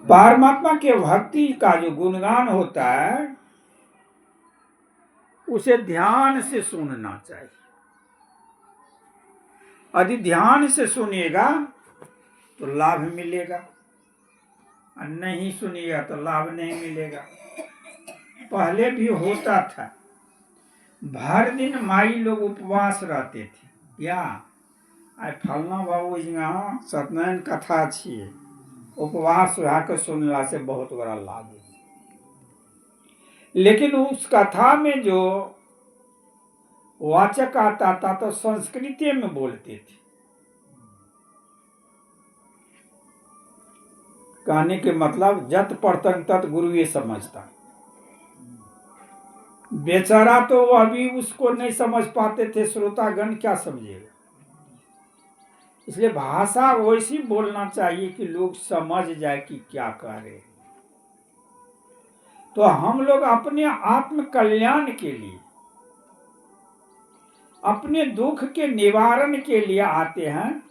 परमात्मा के भक्ति का जो गुणगान होता है उसे ध्यान से सुनना चाहिए। यदि ध्यान से सुनिएगा तो लाभ मिलेगा, और नहीं सुनिएगा तो लाभ नहीं मिलेगा। पहले भी होता था, भर दिन माई लोग उपवास रहते थे। क्या आई फलना बाबू यहाँ सत्यनारायण कथा छिए, उपवास के सुनला से बहुत बड़ा लाभ है। लेकिन उस कथा में जो वाचक आता था तो संस्कृति में बोलते थे। कहने के मतलब जत पढ़तन तत गुरु ये समझता। बेचारा तो वह भी उसको नहीं समझ पाते थे, श्रोतागण क्या समझेगा। इसलिए भाषा वैसी बोलना चाहिए कि लोग समझ जाए कि क्या कह रहे। तो हम लोग अपने आत्म कल्याण के लिए, अपने दुख के निवारण के लिए आते हैं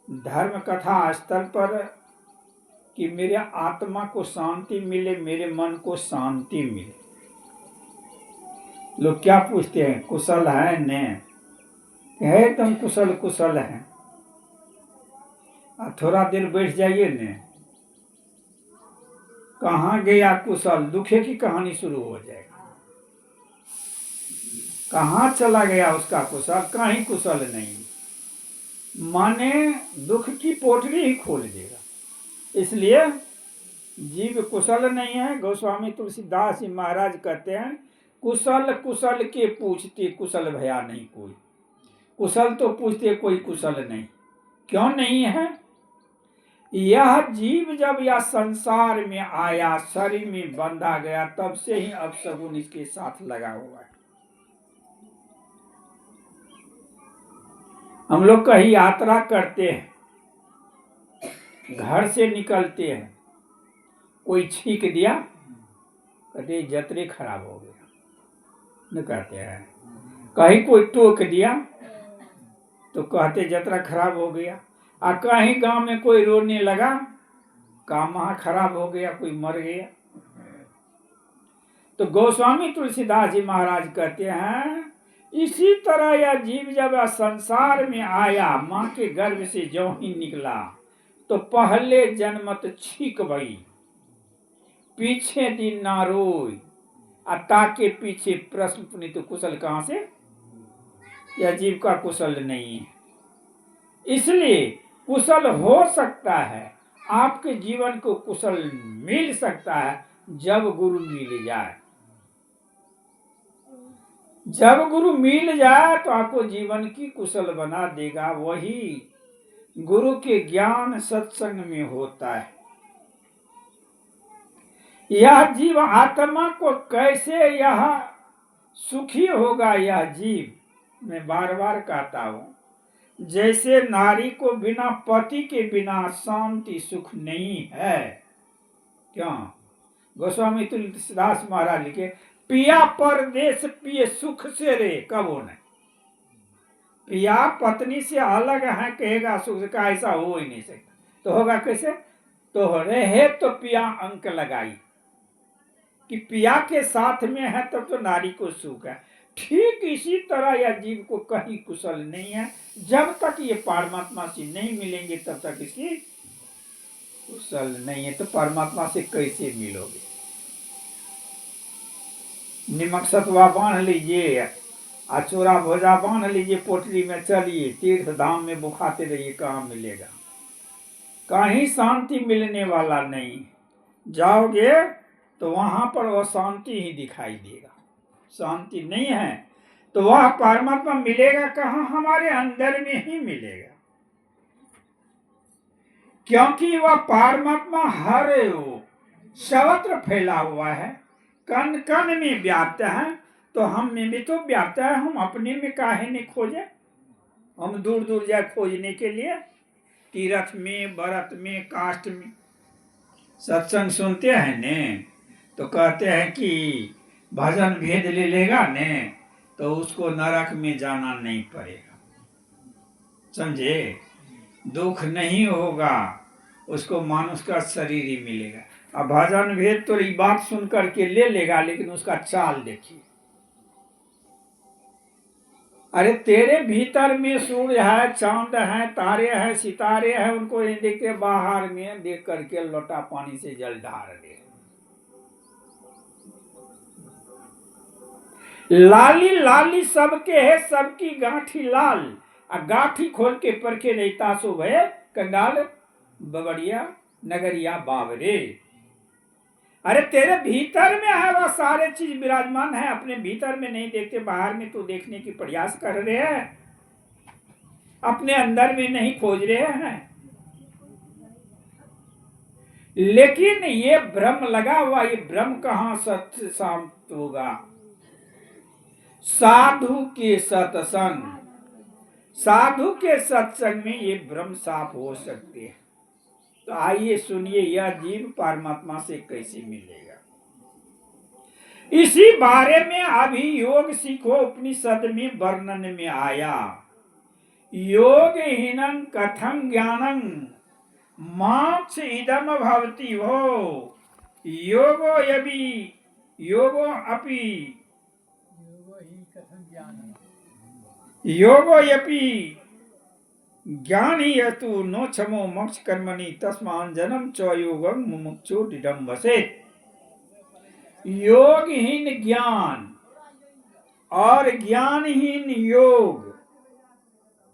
धर्म कथा स्थल पर, कि मेरे आत्मा को शांति मिले, मेरे मन को शांति मिले। लोग क्या पूछते हैं, कुशल है ने? कहे तुम कुशल कुशल है, थोड़ा देर बैठ जाइए ने, कहाँ गया कुशल, दुखे की कहानी शुरू हो जाएगी। कहाँ चला गया उसका कुशल? कहीं कुशल नहीं, माने दुख की पोटली ही खोल देगा। इसलिए जीव कुशल नहीं है। गोस्वामी तुलसीदास जी महाराज कहते हैं, कुशल कुशल के पूछते कुशल भया नहीं कोई। कुशल तो पूछते कोई कुशल नहीं। क्यों नहीं है? यह जीव जब यह संसार में आया, शरीर में बंधा गया, तब से ही अपशगुन इसके साथ लगा हुआ है। हम लोग कहीं यात्रा करते हैं, घर से निकलते हैं, कोई छींक दिया, कहते जतरे खराब हो गया, न कहते हैं। कहीं कोई टोक दिया तो कहते जतरा खराब हो गया। और कहीं गांव में कोई रोने लगा, काम वहां खराब हो गया, कोई मर गया। तो गोस्वामी तुलसीदास जी महाराज कहते हैं, इसी तरह यह जीव जब संसार में आया, माँ के गर्भ से जो ही निकला, तो पहले जन्मत छीक भई, पीछे दिन ना रोई, अता के पीछे प्रश्न पुनित। तो कुशल कहां से? यह जीव का कुशल नहीं है। इसलिए कुशल हो सकता है, आपके जीवन को कुशल मिल सकता है जब गुरु मिल जाए। जब गुरु मिल जाए तो आपको जीवन की कुशल बना देगा। वही गुरु के ज्ञान सत्संग में होता है। यह जीव आत्मा को कैसे यह सुखी होगा? यह जीव, मैं बार बार कहता हूं, जैसे नारी को बिना पति के बिना शांति सुख नहीं है। क्यों? गोस्वामी तुलसीदास महाराज लिखे, पिया परदेश पिए सुख से रे कबो नहीं। पिया पत्नी से अलग है कहेगा सुख का, ऐसा हो ही नहीं सकता। तो होगा कैसे? तो रहे तो पिया अंक लगाई कि पिया के साथ में है तब तो नारी को सुख है। ठीक इसी तरह यह जीव को कहीं कुशल नहीं है। जब तक ये परमात्मा से नहीं मिलेंगे तब तक इसकी कुशल नहीं है। तो परमात्मा से कैसे मिलोगे? निमक सतवा बांध लीजिए, अचूरा भोजा बांध लीजिए, पोटली में चलिए, तीर्थ धाम में बुखाते रहिए, कहाँ मिलेगा? कहीं शांति मिलने वाला नहीं। जाओगे तो वहां पर वह शांति ही दिखाई देगा। शांति नहीं है तो वह परमात्मा मिलेगा कहाँ? हमारे अंदर में ही मिलेगा। क्योंकि वह परमात्मा हर सर्वत्र फैला हुआ है, कण कण में व्याप्त है। तो हम में भी तो व्याप्त है, हम अपने में काहे नहीं खोजे? हम दूर दूर जाए खोजने के लिए। तीर्थ में, व्रत में, काष्ठ में सत्संग सुनते हैं ने, तो कहते हैं कि भजन भेद ले लेगा ने तो उसको नरक में जाना नहीं पड़ेगा। समझे? दुख नहीं होगा, उसको मानुष का शरीर ही मिलेगा। अब भजन भेद तो ये बात सुन करके ले लेगा, लेकिन उसका चाल देखिए। अरे तेरे भीतर में सूर्य है, चांद है, तारे हैं, सितारे हैं, उनको ये देख के बाहर में देख करके लोटा पानी से जल ढार दे। लाली लाली सबके है, सबकी गांठी लाल, आ गांठी खोल के परखे नहीं तासो भय कंगाल बबड़िया नगरिया बावरे। अरे तेरे भीतर में है वह सारे चीज विराजमान है, अपने भीतर में नहीं देखते, बाहर में तो देखने की प्रयास कर रहे हैं, अपने अंदर में नहीं खोज रहे हैं। लेकिन ये भ्रम लगा हुआ, ये भ्रम कहां सत्य शांत होगा? साधु के सत्संग, साधु के सत्संग में ये भ्रम साफ हो सकते हैं। तो आइए सुनिए, यह जीव परमात्मा से कैसे मिलेगा, इसी बारे में अभी योग सीखो उपनिषद में वर्णन में आया। योग हीनं कथं ज्ञानं मोक्ष इदम भवति हो, योगो यपि योगो अपि योगो यपि ज्ञानी यतु नो क्षमो मोक्ष कर्मणि तस्मान् जन्म च योगं मुमुक्षु दृढ़ं वसेत्। योगहीन ज्ञान और ज्ञानहीन योग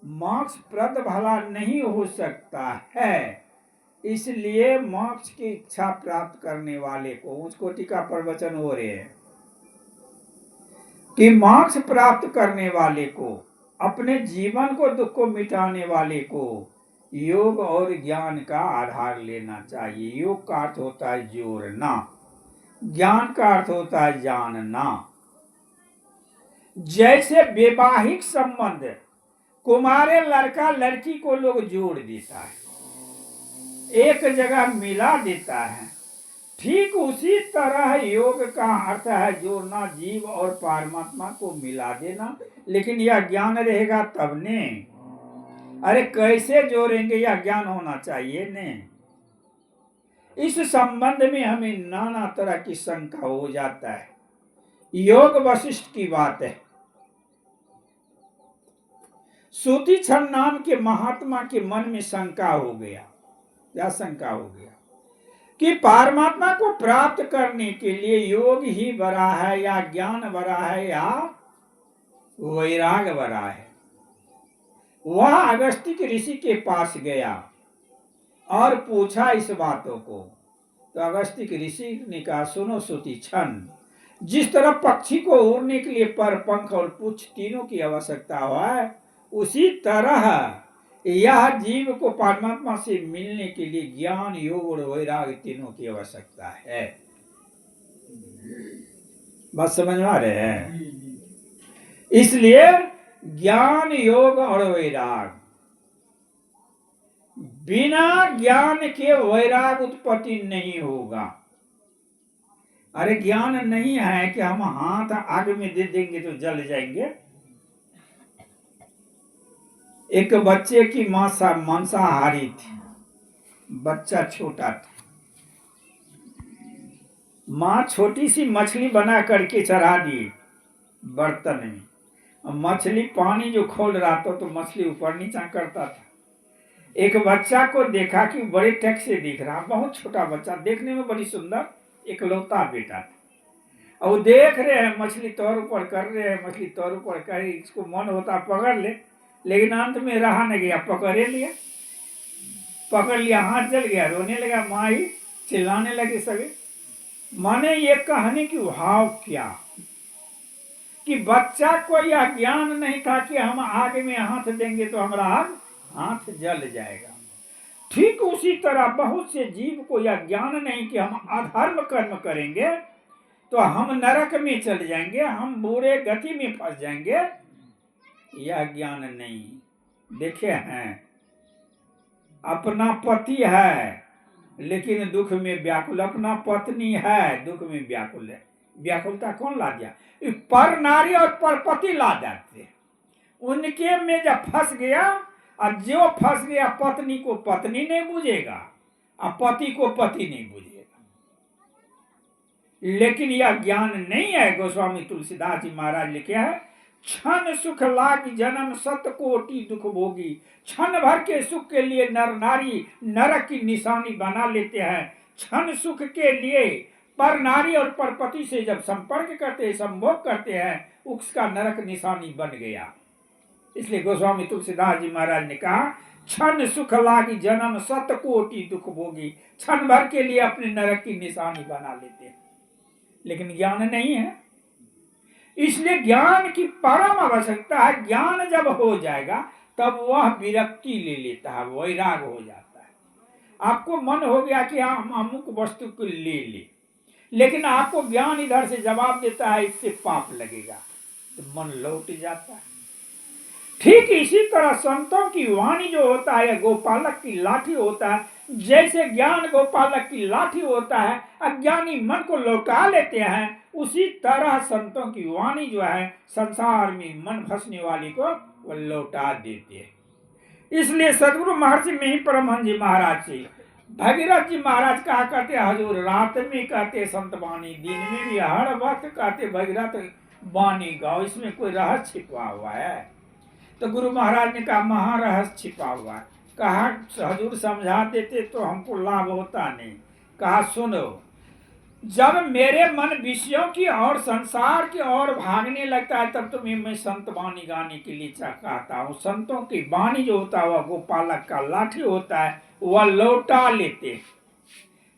मोक्ष प्रद भला नहीं हो सकता है। इसलिए मोक्ष की इच्छा प्राप्त करने वाले को, उच्च कोटि का प्रवचन हो रहे हैं कि मोक्ष प्राप्त करने वाले को, अपने जीवन को दुख को मिटाने वाले को योग और ज्ञान का आधार लेना चाहिए। योग का अर्थ होता है जोड़ना, ज्ञान का अर्थ होता है जानना। जैसे वैवाहिक संबंध कुमारे लड़का लड़की को लोग जोड़ देता है, एक जगह मिला देता है, ठीक उसी तरह योग का अर्थ है जोड़ना, जीव और परमात्मा को मिला देना। लेकिन यह ज्ञान रहेगा तब ने। अरे कैसे जोड़ेंगे, यह ज्ञान होना चाहिए ने। इस संबंध में हमें नाना तरह की शंका हो जाता है। योग वशिष्ठ की बात है। सूतीक्षण नाम के महात्मा के मन में शंका हो गया। क्या शंका हो गया? कि परमात्मा को प्राप्त करने के लिए योग ही बड़ा है या ज्ञान बड़ा है या वैराग बड़ा है। वह अगस्त्य ऋषि के पास गया और पूछा इस बातों को। तो अगस्त्य ऋषि ने कहा, सुनो सूतीक्षण, जिस तरह पक्षी को उड़ने के लिए पर, पंख और पूंछ तीनों की आवश्यकता है, उसी तरह यह जीव को परमात्मा से मिलने के लिए ज्ञान, योग और वैराग तीनों की आवश्यकता है। बात समझ में आ रहे हैं? इसलिए ज्ञान, योग और वैराग, बिना ज्ञान के वैराग उत्पत्ति नहीं होगा। अरे ज्ञान नहीं है कि हम हाथ आग में दे देंगे तो जल जाएंगे। एक बच्चे की मां मांसाहारी थी, बच्चा छोटा था। मां छोटी सी मछली बना करके चढ़ा दी बर्तन में। मछली पानी जो खोल रहा था तो मछली ऊपर नीचा करता था। एक बच्चा को देखा कि बड़े टैक्स से दिख रहा, बहुत छोटा बच्चा, देखने में बड़ी सुंदर, इकलौता बेटा था। और देख रहे हैं मछली तौर ऊपर कर रहे हैं, मछली तौर ऊपर कर, इसको मन होता पकड़ ले, लेकिन अंत में रहा नहीं गया, पकड़े लिया, पकड़ लिया, हाथ जल गया, रोने लगा, माँ ही चिल्लाने लगे सभी। माने ये कहने की भाव क्या कि बच्चा को यह ज्ञान नहीं था कि हम आग में हाथ देंगे तो हमारा हाथ जल जाएगा। ठीक उसी तरह बहुत से जीव को यह ज्ञान नहीं कि हम अधर्म कर्म करेंगे तो हम नरक में चले जाएंगे, हम बुरे गति में फंस जाएंगे। यह ज्ञान नहीं। देखे हैं, अपना पति है लेकिन दुख में व्याकुल, अपना पत्नी है दुख में व्याकुल है। व्याकुलता कौन ला दिया? पर नारी और पर पति ला देते। उनके में जब फंस गया, और जो फंस गया पत्नी को पत्नी नहीं बुझेगा, अब पति को पति नहीं बुझेगा। लेकिन यह ज्ञान नहीं है। गोस्वामी तुलसीदास जी महाराज लिखे हैं, क्षण सुख लाग जन्म सत कोटि दुख भोगी। क्षण भर के सुख के लिए नर नारी नरक की निशानी बना लेते हैं। क्षण सुख के लिए पर नारी और परपति से जब संपर्क करते संभोग करते हैं, उसका नरक निशानी बन गया। इसलिए गोस्वामी तुलसीदास जी महाराज ने कहा, क्षण सुख लागी जन्म सत कोटि दुख भोगी। क्षण भर के लिए अपने नरक की निशानी बना लेते हैं, लेकिन ज्ञान नहीं है। इसलिए ज्ञान की परम आवश्यकता है। ज्ञान जब हो जाएगा तब वह विरक्ति ले लेता है, वैराग हो जाता है। आपको मन हो गया कि हम अमुक वस्तु को ले ले, लेकिन आपको ज्ञान इधर से जवाब देता है इससे पाप लगेगा, तो मन लौट जाता है। ठीक इसी तरह संतों की वाणी जो होता है गोपालक की लाठी होता है। जैसे ज्ञान गोपालक की लाठी होता है, अज्ञानी मन को लौटा लेते हैं, उसी तरह संतों की वाणी जो है संसार में मन फंसने वाली को वो लौटा देते हैं। इसलिए सदगुरु महर्षि में परमहंस जी महाराज से भगीरथ जी महाराज कहा करते, हजूर रात में कहते संत वाणी, दिन में भी हर वक्त कहते भगीरथ वाणी गाओ। इसमें कोई रहस्य छिपा हुआ है? तो गुरु महाराज ने कहा महारहस्य छिपा हुआ है। कहा हजूर समझा देते तो हमको लाभ होता नहीं। कहा सुनो, जब मेरे मन विषयों की और संसार की ओर भागने लगता है तब तुम्हें मैं संत वाणी गाने के लिए कहता हूँ। संतों की वाणी जो होता है वह गोपालक का लाठी होता है, वह लौटा लेते।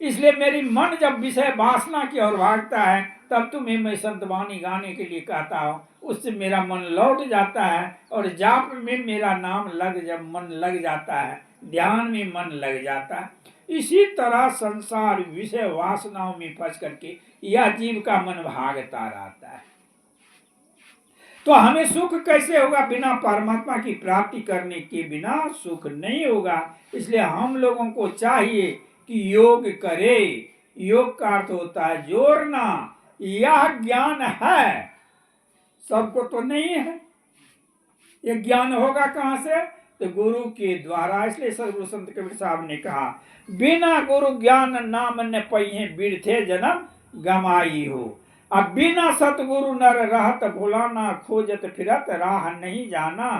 इसलिए मेरी मन जब विषय वासना की ओर भागता है तब तुम्हें मैं संत वाणी गाने के लिए कहता हूँ। उससे मेरा मन लौट जाता है और जाप में मेरा नाम जब मन लग जाता है, ध्यान में मन लग जाता है। इसी तरह संसार विषय वासनाओं में फंस करके यह जीव का मन भागता रहता है। तो हमें सुख कैसे होगा? बिना परमात्मा की प्राप्ति करने के बिना सुख नहीं होगा। इसलिए हम लोगों को चाहिए कि योग करे। योग का अर्थ होता है जोड़ना। यह ज्ञान है, सबको तो नहीं है। यह ज्ञान होगा कहां से? तो गुरु के द्वारा। इसलिए सदगुरु संत कबीर साहब ने कहा, बिना गुरु ज्ञान नाम न पहिए बिरथे जन्म गमाई हो। अब बिना सतगुरु नर रहत भुलाना, खोजत फिरत राह नहीं जाना।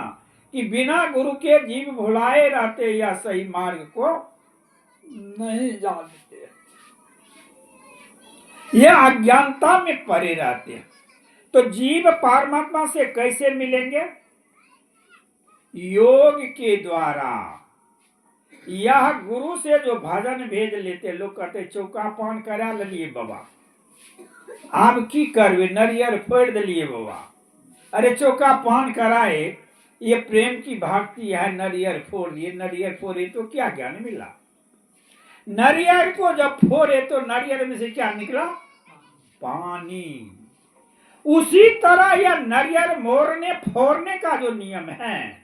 कि बिना गुरु के जीव भुलाए रहते या सही मार्ग को नहीं जानते, यह अज्ञानता में पड़े रहते हैं। तो जीव परमात्मा से कैसे मिलेंगे? योग के द्वारा। यह गुरु से जो भजन भेज लेते, लोग कहते चौका पान करा लिए बाबा, आप की करवे नरियर फोड़ दिलिए बाबा। अरे चौका पान कराए, ये प्रेम की भक्ति है, नरियर फोड़ दिए। नरियर फोड़े तो क्या ज्ञान मिला? नरियर को जब फोड़े तो नरियर में से क्या निकला? पानी। उसी तरह यह नरियर मोड़ने फोड़ने का जो नियम है,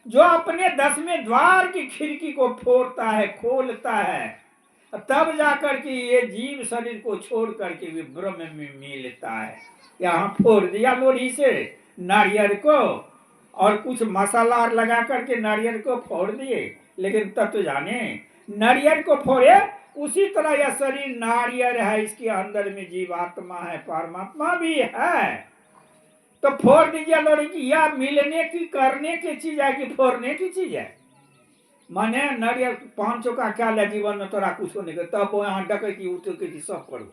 जो अपने 10वें द्वार की खिड़की को फोड़ता है, खोलता है, तब जाकर के ये जीव शरीर को छोड़ करके भी ब्रह्म में मिलता है। यहाँ फोड़ दिया लोढ़ी से नारियल को और कुछ मसाला लगा करके नारियल को फोड़ दिए, लेकिन तब तो जाने नारियल को फोड़े। उसी तरह यह शरीर नारियल है, इसके अंदर में जीवात्मा है, परमात्मा भी है। तो फोड़ दीजिए लोढ़ी की। यह मिलने की करने की चीज है कि फोड़ने की चीज है? माने नारियल 5 चौका क्या ले जीवन में तोरा कुछ नहीं कर, तब यहाँ डकैती उठकैती सब करो,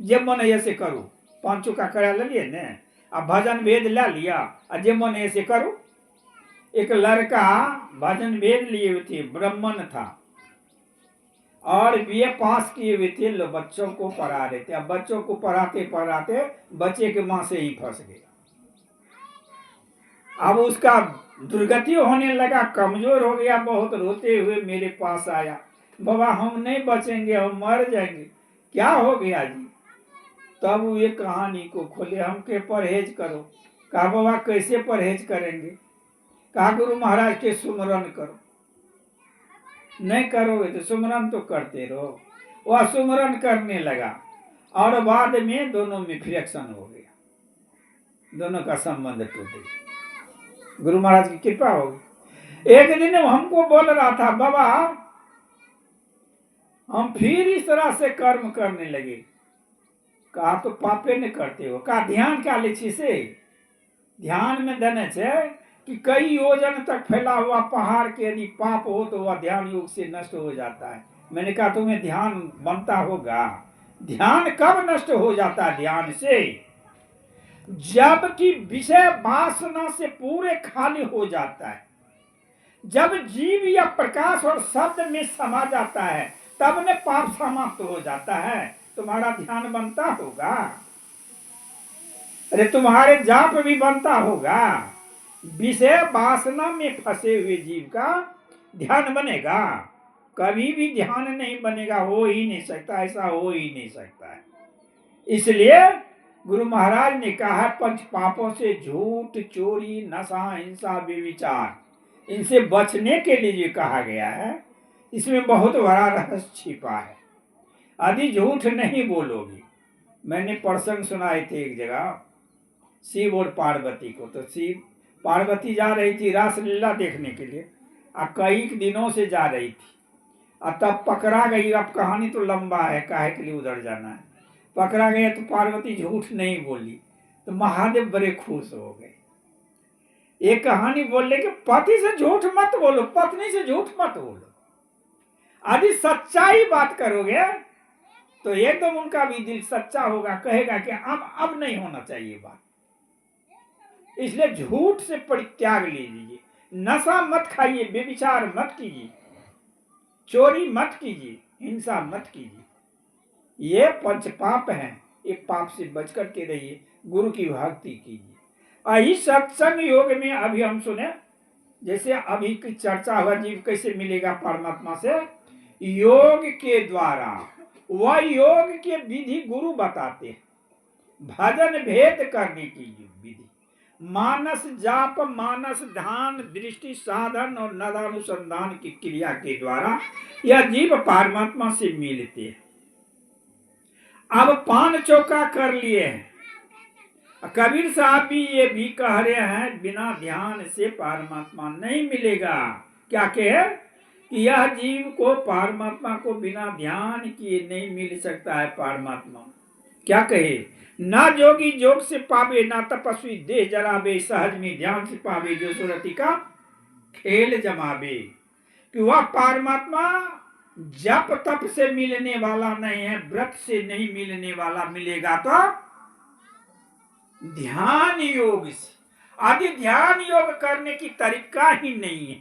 जे मन ऐसे करो। 5 चौका करा लिए ने, अब भजन भेद ला लिया, और जे मन ऐसे करो। एक लड़का भजन भेद लिए हुए थे, ब्राह्मण था और बीए पास किए हुए थे, लोग बच्चों को पढ़ा रहे थे। अब बच्चों को पढ़ाते पढ़ाते बच्चे के माँ से ही फंस गया। अब उसका दुर्गति होने लगा, कमजोर हो गया, बहुत रोते हुए मेरे पास आया, बाबा हम नहीं बचेंगे, हम मर जाएंगे। क्या हो गया जी? तब वो ये कहानी को खोले, हम के परहेज करो। कहा बाबा कैसे परहेज करेंगे? कहा गुरु महाराज के सुमरन करो। नहीं करोगे तो सुमरन तो करते रहो। वह सुमरन करने लगा और बाद में दोनों में फ्रिक्शन हो गया, दोनों का संबंध टूट गया। गुरु महाराज की कृपा होगी। एक दिन हमको बोल रहा था, बाबा हम फिर इस तरह से कर्म करने लगे। कहा तो पापे ने करते हो। कहा ध्यान क्या ले छी से? ध्यान में देने छे कि कई योजन तक फैला हुआ पहाड़ के यदि पाप हो तो वह ध्यान योग से नष्ट हो जाता है। मैंने कहा तुम्हें ध्यान बनता होगा। ध्यान कब नष्ट हो जाता है? ध्यान से जबकि विषय वासना से पूरे खाली हो जाता है, जब जीव या प्रकाश और शब्द में समा जाता है, तब में पाप समाप्त हो जाता है। तुम्हारा ध्यान बनता होगा। अरे तुम्हारे जाप भी बनता होगा। विषय वासना में फंसे हुए जीव का ध्यान बनेगा? कभी भी ध्यान नहीं बनेगा, हो ही नहीं सकता, ऐसा हो ही नहीं सकता है। इसलिए गुरु महाराज ने कहा पंच पापों से झूठ, चोरी, नशा, हिंसा, व्यभिचार, इनसे बचने के लिए जो कहा गया है, इसमें बहुत बड़ा रहस्य छिपा है। यदि झूठ नहीं बोलोगे, मैंने प्रसंग सुनाए थे एक जगह शिव और पार्वती को। तो शिव पार्वती जा रही थी रासलीला देखने के लिए, कई दिनों से जा रही थी, तब पकड़ा गई। अब कहानी तो लंबा है, काहे के लिए उधर जाना है। पकड़ा गया तो पार्वती झूठ नहीं बोली, तो महादेव बड़े खुश हो गए। एक कहानी बोलने के पति से झूठ मत बोलो, पत्नी से झूठ मत बोलो। यदि सच्चाई बात करोगे तो एकदम उनका भी दिल सच्चा होगा, कहेगा कि अब नहीं होना चाहिए बात। इसलिए झूठ से परित्याग लीजिए, नशा मत खाइए, व्यभिचार मत कीजिए, चोरी मत कीजिए, हिंसा मत कीजिए। ये पंच पाप हैं, ये पाप से बच करके रहिए, गुरु की भक्ति कीजिए। यही सत्संग योग में अभी हम सुने, जैसे अभी की चर्चा हुआ जीव कैसे मिलेगा परमात्मा से, योग के द्वारा। वह योग के विधि गुरु बताते हैं। भजन भेद करने की विधि, मानस जाप, मानस ध्यान, दृष्टि साधन और नदानुसंधान की क्रिया के द्वारा यह जीव परमात्मा से मिलते हैं। अब पान चौका कर लिए हैं। कबीर साहब भी ये भी कह रहे हैं बिना ध्यान से परमात्मा नहीं मिलेगा। क्या कहे कि यह जीव को परमात्मा को बिना ध्यान किए नहीं मिल सकता है परमात्मा। क्या कहे, ना जोगी जोग से पावे, ना तपस्वी देह जरावे, सहज में ध्यान से पावे, जो सुरति का खेल जमावे। कि वह परमात्मा जप तप से मिलने वाला नहीं है, व्रत से नहीं मिलने वाला, मिलेगा तो ध्यान योग से। आदि ध्यान योग करने की तरीका ही नहीं है।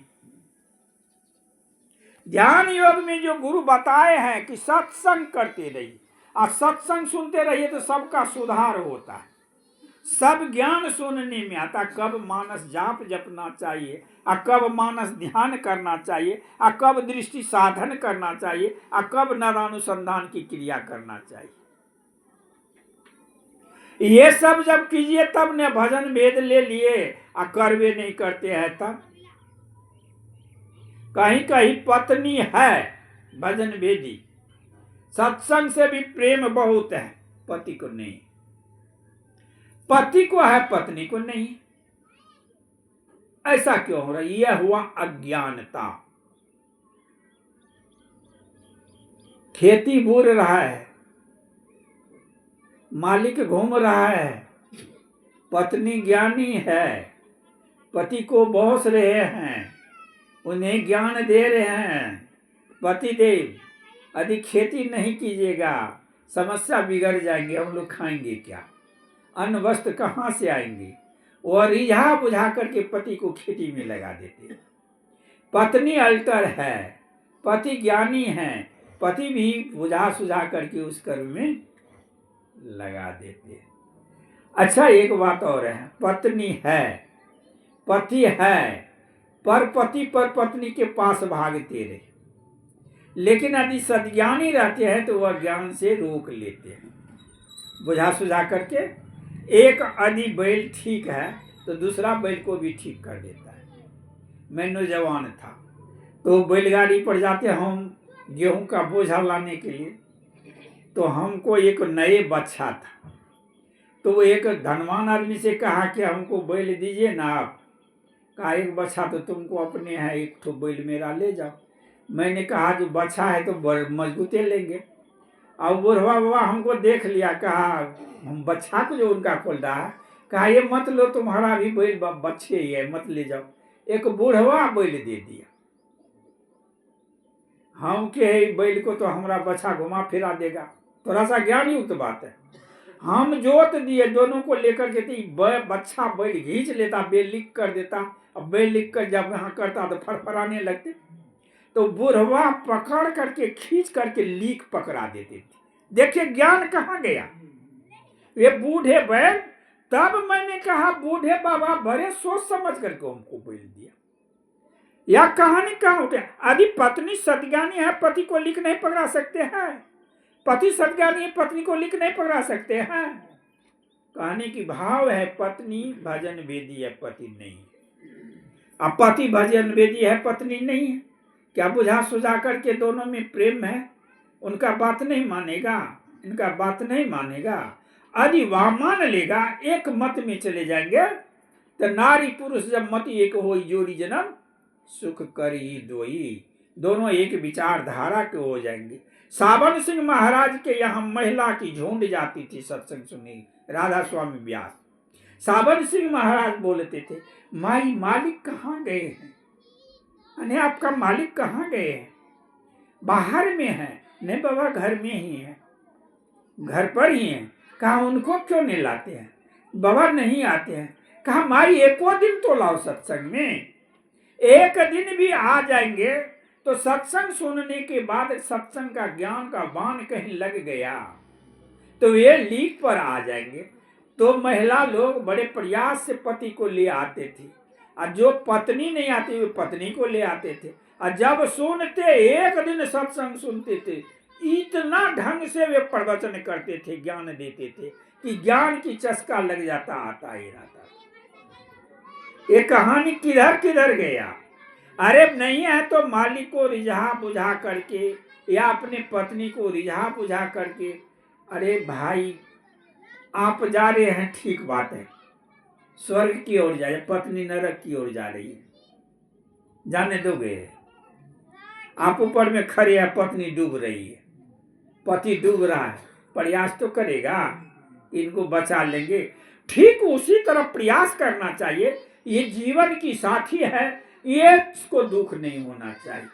ध्यान योग में जो गुरु बताए हैं कि सत्संग करते रहिए, और सत्संग सुनते रहिए तो सबका सुधार होता है, सब ज्ञान सुनने में आता। कब मानस जाप जपना चाहिए, और कब मानस ध्यान करना चाहिए, और कब दृष्टि साधन करना चाहिए, और कब नरानुसंधान की क्रिया करना चाहिए। ये सब जब कीजिए तब ने भजन भेद ले लिए, और करवे नहीं करते हैं तब। कहीं कहीं पत्नी है भजन भेदी, सत्संग से भी प्रेम बहुत है, पति को नहीं। पति को है, पत्नी को नहीं। ऐसा क्यों हो रहा है? यह हुआ अज्ञानता। खेती बूर रहा है, मालिक घूम रहा है, पत्नी ज्ञानी है, पति को बोस रहे हैं, उन्हें ज्ञान दे रहे हैं। पति देव यदि खेती नहीं कीजिएगा समस्या बिगड़ जाएंगे, हम लोग खाएंगे क्या, अन्न वस्त्र कहाँ से आएंगे। और रिझा बुझा करके पति को खेती में लगा देते। पत्नी अल्टर है, पति ज्ञानी है, पति भी बुझा सुझा करके उस कर्म में लगा देते। अच्छा एक बात और है, पत्नी है, पति है, पर पति पर पत्नी के पास भागते रहे, लेकिन यदि सद्ज्ञानी रहते हैं तो वह ज्ञान से रोक लेते हैं, बुझा सुझा करके। एक यदि बैल ठीक है तो दूसरा बैल को भी ठीक कर देता है। मैं नौजवान था तो बैलगाड़ी पर जाते हम गेहूं का बोझा लाने के लिए, तो हमको एक नए बच्चा था, तो वो एक धनवान आदमी से कहा कि हमको बैल दीजिए ना आप। कहा एक बच्चा तो तुमको अपने हैं, एक ठो बैल मेरा ले जाओ। मैंने कहा जो बच्चा है तो मजबूते लेंगे। और बुढ़वा बाबा हमको देख लिया, कहा हम बच्चा को जो उनका खोल रहा है, कहा ये मत लो, तुम्हारा भी बैल बच्चे ही है, मत ले जाओ। एक बुढ़वा बैल दे दिया। हम के बैल को तो हमारा बच्चा घुमा फिरा देगा, थोड़ा सा ज्ञान युक्त बात है। हम जोत दिए दोनों को लेकर के, बच्चा बैल घींच लेता, बेल लिख कर देता। अब बेल लिख कर जब यहाँ करता तो फरफराने लगते, तो बुढ़वा पकड़ करके खींच करके लीक पकड़ा देते थे। देखिए ज्ञान कहाँ गया। ये बूढ़े बैल, तब मैंने कहा बूढ़े बाबा बड़े सोच समझ करके हमको बैल दिया। यह कहानी कहाँ उठे? यदि पत्नी सदज्ञानी है, पति को लीक नहीं पकड़ा सकते हैं? पति सदज्ञानी है, पत्नी को लीक नहीं पकड़ा सकते हैं? कहानी की भाव है पत्नी भजन वेदी है, पति नहीं। अब पति भजन वेदी है, पत्नी नहीं है, क्या बुझा सुझा करके दोनों में प्रेम है? उनका बात नहीं मानेगा, इनका बात नहीं मानेगा। यदि वह मान लेगा, एक मत में चले जाएंगे, तो नारी पुरुष जब मत एक हो, जोड़ी जन्म सुख कर ही दोई, दोनों एक विचारधारा के हो जाएंगे। सावन सिंह महाराज के यहाँ महिला की झुंड जाती थी सत्संग सुनी, राधा स्वामी व्यास। सावन सिंह महाराज बोलते थे, माई मालिक कहाँ गए हैं? अने आपका मालिक कहाँ गए हैं? बाहर में है। नहीं बाबा घर में ही है, घर पर ही है। कहा उनको क्यों नहीं लाते हैं? बाबा नहीं आते हैं। कहा माई एको दिन तो लाओ सत्संग में, एक दिन भी आ जाएंगे तो सत्संग सुनने के बाद सत्संग का ज्ञान का बाण कहीं लग गया तो ये लीक पर आ जाएंगे। तो महिला लोग बड़े प्रयास से पति को ले आते थे, और जो पत्नी नहीं आती वे पत्नी को ले आते थे। और जब सुनते, एक दिन सत्संग सुनते थे, इतना ढंग से वे प्रवचन करते थे, ज्ञान देते थे कि ज्ञान की चस्का लग जाता, आता ही रहता। ये कहानी किधर किधर गया? अरे नहीं है तो मालिक को रिझा बुझा करके या अपने पत्नी को रिझा बुझा करके, अरे भाई आप जा रहे हैं, ठीक बात है, स्वर्ग की ओर जाए, पत्नी नरक की ओर जा रही है, जाने दोगे? आप ऊपर में खड़े हैं, पत्नी डूब रही है, पति डूब रहा है, प्रयास तो करेगा इनको बचा लेंगे। ठीक उसी तरह प्रयास करना चाहिए। ये जीवन की साथी है, ये इसको दुख नहीं होना चाहिए।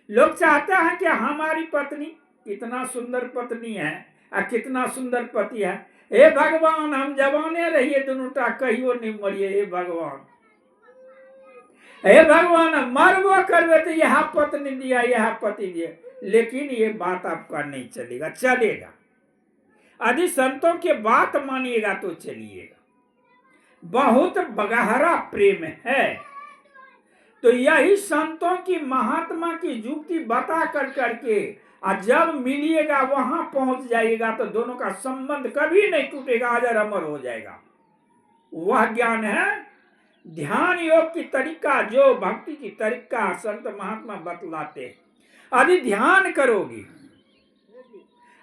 लोग चाहते हैं कि हमारी पत्नी कितना सुंदर पत्नी है और कितना सुंदर पति है, हे भगवान हम जवाने रहिए दोनों टा, कहियो नहीं मरिए, हे भगवान, हे भगवान मरबो करवे तो यह पत्नी दिया, यह पति दिया। लेकिन ये बात आपका नहीं चलेगा। चलेगा यदि संतों के बात मानिएगा तो चलिएगा। बहुत गहरा प्रेम है, तो यही संतों की महात्मा की युक्ति बता कर करके, और जब मिलिएगा वहां पहुंच जाइएगा तो दोनों का संबंध कभी नहीं टूटेगा, अजर अमर हो जाएगा। वह ज्ञान है ध्यान योग की तरीका, जो भक्ति की तरीका संत महात्मा बतलाते हैं। यदि ध्यान करोगी,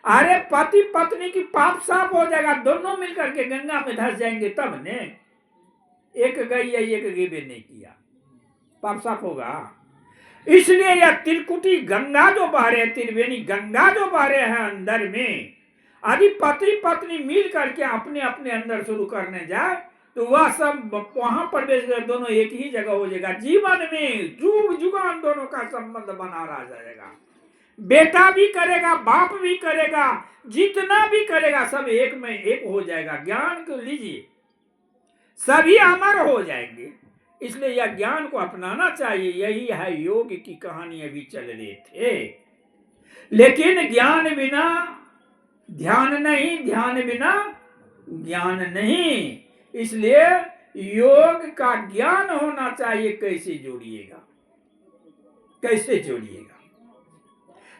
अरे पति पत्नी की पाप साफ हो जाएगा, दोनों मिलकर के गंगा में धस जाएंगे। तब ने एक गई या एक गिबे नहीं किया, पाप साफ होगा। इसलिए यह त्रिकुटी गंगा जो बह रहे, त्रिवेणी गंगा जो बह रहे हैं अंदर में, यदि पति पत्नी मिल करके अपने अपने अंदर शुरू करने जाए तो वह सब वहां प्रवेश कर दोनों एक ही जगह हो जाएगा। जीवन में जुग जुगान दोनों का संबंध बना रह जाएगा। बेटा भी करेगा, बाप भी करेगा, जितना भी करेगा सब एक में एक हो जाएगा। ज्ञान को लीजिए, सभी अमर हो जाएंगे। इसलिए यह ज्ञान को अपनाना चाहिए। यही है योग की कहानी अभी चल रहे थे। लेकिन ज्ञान बिना ध्यान नहीं, ध्यान बिना ज्ञान नहीं। इसलिए योग का ज्ञान होना चाहिए। कैसे जोड़िएगा, कैसे जोड़िएगा?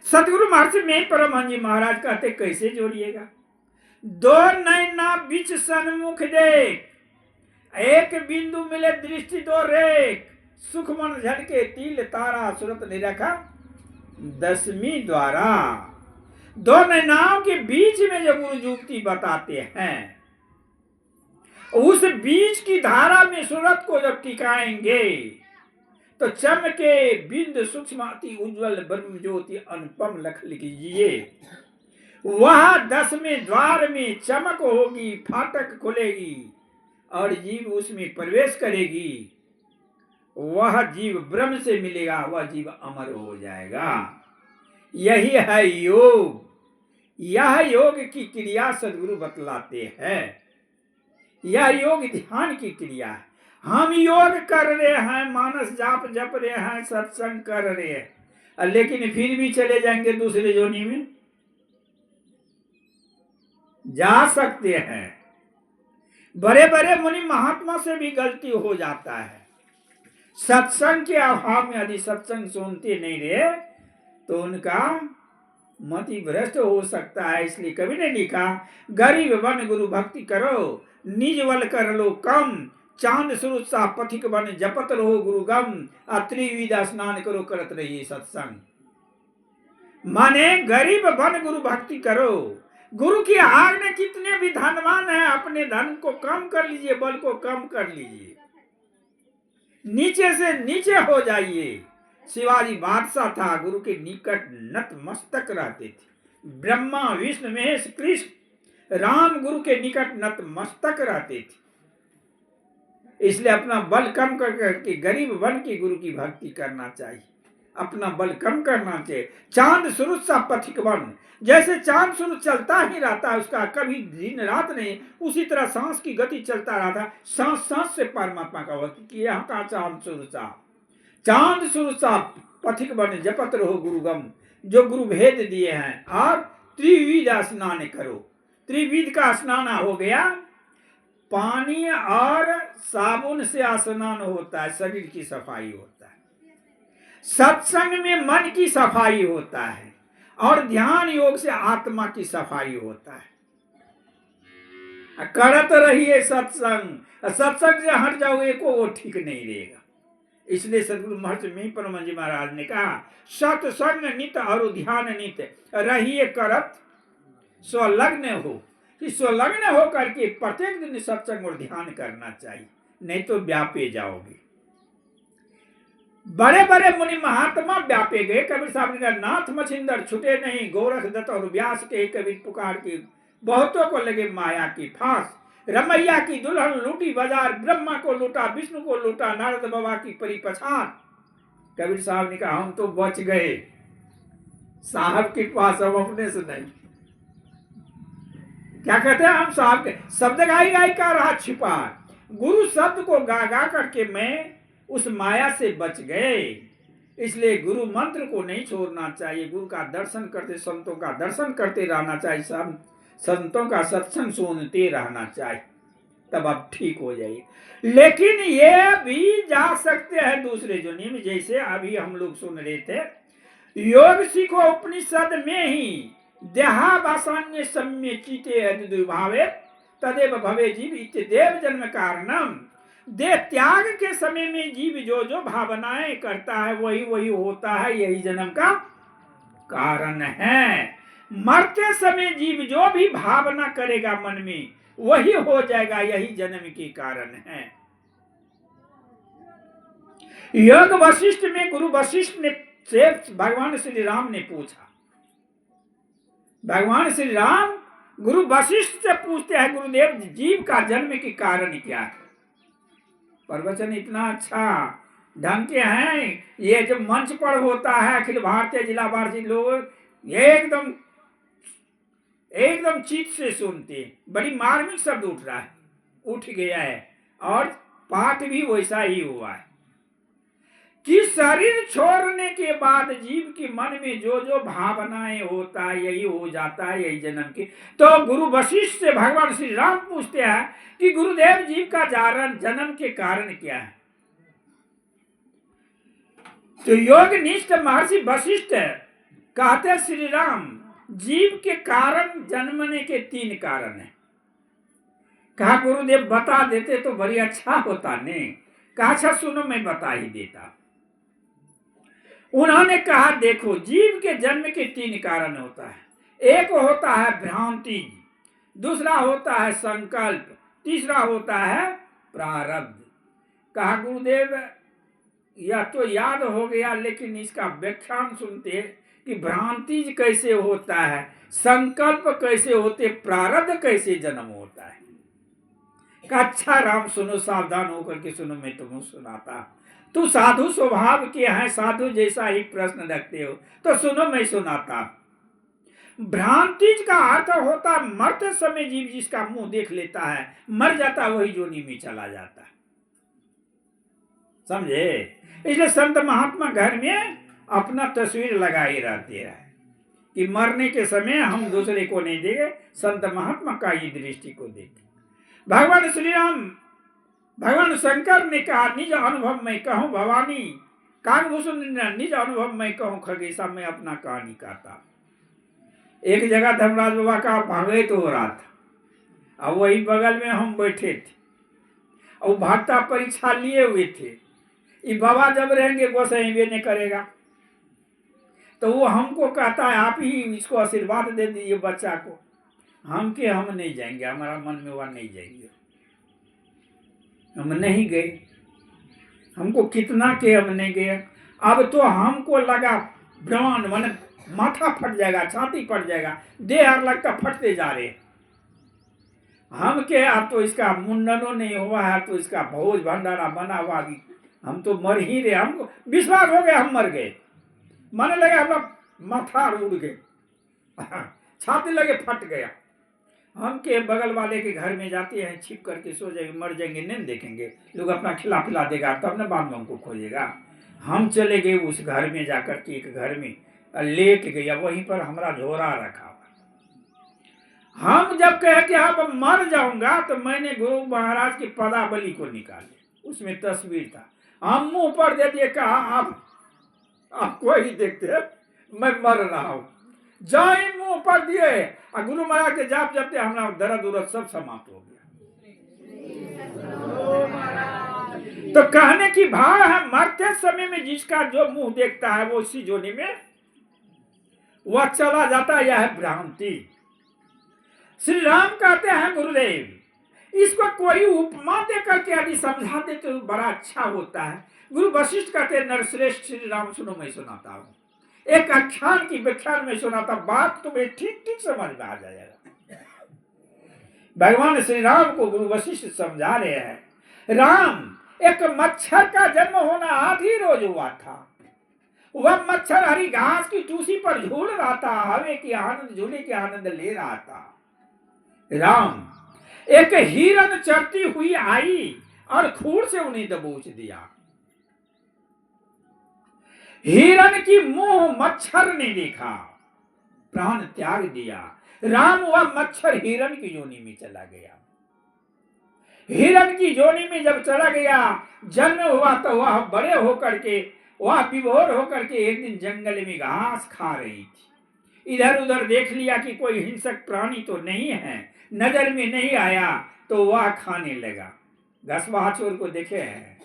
सतगुरु महर्षि में परमहंस जी महाराज कहते कैसे जोड़िएगा? दो नैना बीच सन्मुख देख, एक बिंदु मिले दृष्टि दो रेख, सुख मन झटके तिल तारा सुरत निरखा दसवीं द्वारा। दो नैनाओं के बीच में जो गुरु युक्ति बताते हैं, उस बीच की धारा में सूरत को जब टिकाएंगे तो चमके बिंद सूक्ष्म अति उज्ज्वल ब्रह्म ज्योति अनुपम लख लीजिए। वह 10वें द्वार में चमक होगी, फाटक खुलेगी और जीव उसमें प्रवेश करेगी। वह जीव ब्रह्म से मिलेगा, वह जीव अमर हो जाएगा। यही है योग। यह योग की क्रिया सदगुरु बतलाते हैं। यह योग ध्यान की क्रिया है। हम योग कर रहे हैं, मानस जाप जप रहे हैं, सत्संग कर रहे हैं, लेकिन फिर भी चले जाएंगे दूसरे योनि में। जा सकते हैं। बड़े बड़े मुनि महात्मा से भी गलती हो जाता है। सत्संग के अभाव में यदि सत्संग सुनते नहीं रहे तो उनका मति भ्रष्ट हो सकता है। इसलिए कवि ने लिखा, गरीब बन गुरु भक्ति करो, निज बल कर लो कम, चांद सूरज सा पथिक बन जपत रहो गुरु गम, त्रिविध स्नान करो करत रहिए सत्संग। माने गरीब बन गुरु भक्ति करो। गुरु की आज्ञा, कितने भी धनवान है अपने धन को कम कर लीजिए, बल को कम कर लीजिए, नीचे से नीचे हो जाइए। शिवाजी बादशाह था, गुरु के निकट नतमस्तक रहते थे। ब्रह्मा विष्णु महेश कृष्ण राम गुरु के निकट नतमस्तक रहते थे। इसलिए अपना बल कम करके गरीब बन के गुरु की भक्ति करना चाहिए। अपना बल कम करना चाहिए। चांद सूरज सा पथिक बन, जैसे चांद सूरज चलता ही रहता है, उसका कभी दिन रात नहीं, उसी तरह सांस की गति चलता रहता। सांस सांस से परमात्मा का वक्त किया था। चांद सूरज सा, चांद सूरज सा पथिक बन जपत रहो गुरु गम, जो गुरु भेद दिए हैं। और त्रिविध स्नान करो। त्रिविध का स्नान हो गया, पानी और साबुन से स्नान होता है, शरीर की सफाई होता है। सत्संग में मन की सफाई होता है और ध्यान योग से आत्मा की सफाई होता है। करत रहिए सत्संग। सत्संग से हट जाओगे को वो ठीक नहीं रहेगा। इसलिए सदगुरु महर्षि में परम जी महाराज ने कहा, सत्संग नित और ध्यान नित रहिए करत स्वलग्न हो। कि स्वलग्न हो करके प्रत्येक दिन सत्संग और ध्यान करना चाहिए, नहीं तो व्यापे जाओगे। बड़े बड़े मुनि महात्मा व्यापे गए। कबीर साहब ने कहा, नाथ मछिंदर छुटे नहीं, गोरख दत्त और व्यास के कबीर पुकार के बहुतों को लगे माया की फांस। रमैया की दुल्हन लूटी बाजार, ब्रह्मा को लूटा, विष्णु को लूटा, नारद बाबा की परी पछान। कबीर साहब ने कहा, हम तो बच गए, साहब के पास हम अपने से नहीं। क्या कहते हैं हम साहब के शब्द गाई गाई का रहा छिपा। गुरु शब्द को गा गा करके मैं उस माया से बच गए। इसलिए गुरु मंत्र को नहीं छोड़ना चाहिए। गुरु का दर्शन करते, संतों का दर्शन करते रहना चाहिए। सब संतों का सत्संग सुनते रहना चाहिए, तब आप ठीक हो जाइए। लेकिन ये भी जा सकते हैं दूसरे जोनी में। जैसे अभी हम लोग सुन रहे थे, योग सीखो उपनिषद में ही, देहावासान्य सम्य चिते यदुभावे तदेव भवे जीव इत्यदेव जन्म कारणम। देह त्याग के समय में जीव जो जो भावनाएं करता है वही वही होता है, यही जन्म का कारण है। मरते समय जीव जो भी भावना करेगा मन में वही हो जाएगा, यही जन्म के कारण है। योग वशिष्ठ में गुरु वशिष्ठ ने से भगवान श्री राम ने पूछा। भगवान श्री राम गुरु वशिष्ठ से पूछते हैं, गुरुदेव जीव का जन्म के कारण क्या है? प्रवचन इतना अच्छा ढंग के हैं। ये जब मंच पर होता है, अखिल भारतीय जिला वार्षिक लोग एकदम एकदम चित्त से सुनते। बड़ी मार्मिक शब्द उठ रहा है, उठ गया है, और पाठ भी वैसा ही हुआ है कि शरीर छोड़ने के बाद जीव के मन में जो जो भावनाएं होता है यही हो जाता है, यही जन्म के। तो गुरु वशिष्ठ से भगवान श्री राम पूछते हैं कि गुरुदेव जीव का जन्म के कारण क्या है? तो योग निष्ठ महर्षि वशिष्ठ कहते श्री राम, जीव के कारण जन्मने के 3 कारण है। कहा गुरुदेव बता देते तो बड़ी अच्छा होता ने। कहा अच्छा सुनो मैं बता ही देता। उन्होंने कहा देखो, जीव के जन्म के 3 कारण होता है। एक होता है भ्रांति, दूसरा होता है संकल्प, तीसरा होता है प्रारब्ध। कहा गुरुदेव यह तो याद हो गया, लेकिन इसका व्याख्यान सुनते कि भ्रांति कैसे होता है, संकल्प कैसे होते, प्रारब्ध कैसे जन्म होता है। अच्छा राम सुनो, सावधान होकर के सुनो, मैं तुम्हें सुनाता। तू साधु स्वभाव के हैं, साधु जैसा ही प्रश्न रखते हो, तो सुनो मैं सुनाता। भ्रांति का अर्थ होता मरते समय जीव जिसका मुंह देख लेता है, मर जाता वही जोनी में चला जाता है। समझे? इसलिए संत महात्मा घर में अपना तस्वीर लगाए रहते हैं कि मरने के समय हम दूसरे को नहीं देंगे, संत महात्मा का ही दृष्टि को देखें। भगवान श्री राम, भगवान शंकर ने कहा निज अनुभव में कहूं भवानी, कागभूषण ने निज अनुभव में कहूं खगेशा, मैं अपना कहानी कहता। एक जगह धर्मराज बाबा का भागवत हो रहा था, और वही बगल में हम बैठे थे, और भक्ता परीक्षा लिए हुए थे। ये बाबा जब रहेंगे गोसाई वे नहीं करेगा, तो वो हमको कहता है आप ही इसको आशीर्वाद दे दीजिए बच्चा को। हम नहीं जाएंगे, हमारा मन में वह नहीं जाएंगे, हम नहीं गए। हमको कितना के हम नहीं गए। अब तो हमको लगा ब्रह्मांड मन माथा फट जाएगा, छाती फट जाएगा, देह हर लगता फटते जा रहे। हम के अब तो इसका मुंडनो नहीं हुआ है, तो इसका भोज भंडारा बना हुआ, हम तो मर ही रहे। हमको विश्वास हो गया हम मर गए, माने लगे हमारा माथा उड़ गए, छाती लगे फट गया। हम के बगल वाले के घर में जाते हैं, छिप करके सो जाएंगे, मर जाएंगे, नहीं देखेंगे, लोग अपना खिला पिला देगा, तब न बाद में हमको खोजेगा। हम चले गए उस घर में, जाकर के एक घर में लेट गया, वहीं पर हमारा झोरा रखा हुआ। हम जब कहे कि अब मर जाऊंगा, तो मैंने गुरु महाराज की पदावली को निकाले, उसमें तस्वीर था। हम मुंह पर दे दिए, कहा आप कोई देखते मैं मर रहा हूं। जाए मुंह पर दिए, और गुरु महाराज के जाप जपते हमारा दर्द उर्द सब समाप्त हो गया। तो कहने की भाव है, मरते समय में जिसका जो मुंह देखता है वो उसी जोनी में वह चला जाता है। यह है भ्रांति। श्री राम कहते हैं गुरुदेव, इसको कोई उपमा दे करके यदि समझा दे तो बड़ा अच्छा होता है। गुरु वशिष्ठ कहते हैं नरश्रेष्ठ श्री राम सुनो मैं सुनाता हूं, एक आख्यान की व्याख्यान में सुनाता, बात तुम्हें ठीक ठीक समझ में आ जाएगा। भगवान श्री राम को गुरु वशिष्ठ समझा रहे हैं। राम, एक मच्छर का जन्म होना आधी रोज हुआ था। वह मच्छर हरी घास की टूसी पर झूल रहा था, हवे की आनंद, झूले के आनंद ले रहा था। राम, एक हिरन चरती हुई आई और खूर से उन्हें दबोच दिया। हिरन की मुंह मच्छर ने देखा, प्राण त्याग दिया। राम, वह मच्छर हिरन की योनि में चला गया। हिरन की योनि में जब चला गया, जन्म हुआ, तो वह बड़े होकर के, वह विभोर होकर के एक दिन जंगल में घास खा रही थी। इधर उधर देख लिया कि कोई हिंसक प्राणी तो नहीं है, नजर में नहीं आया, तो वह खाने लगा। घसवा चोर को देखे हैं,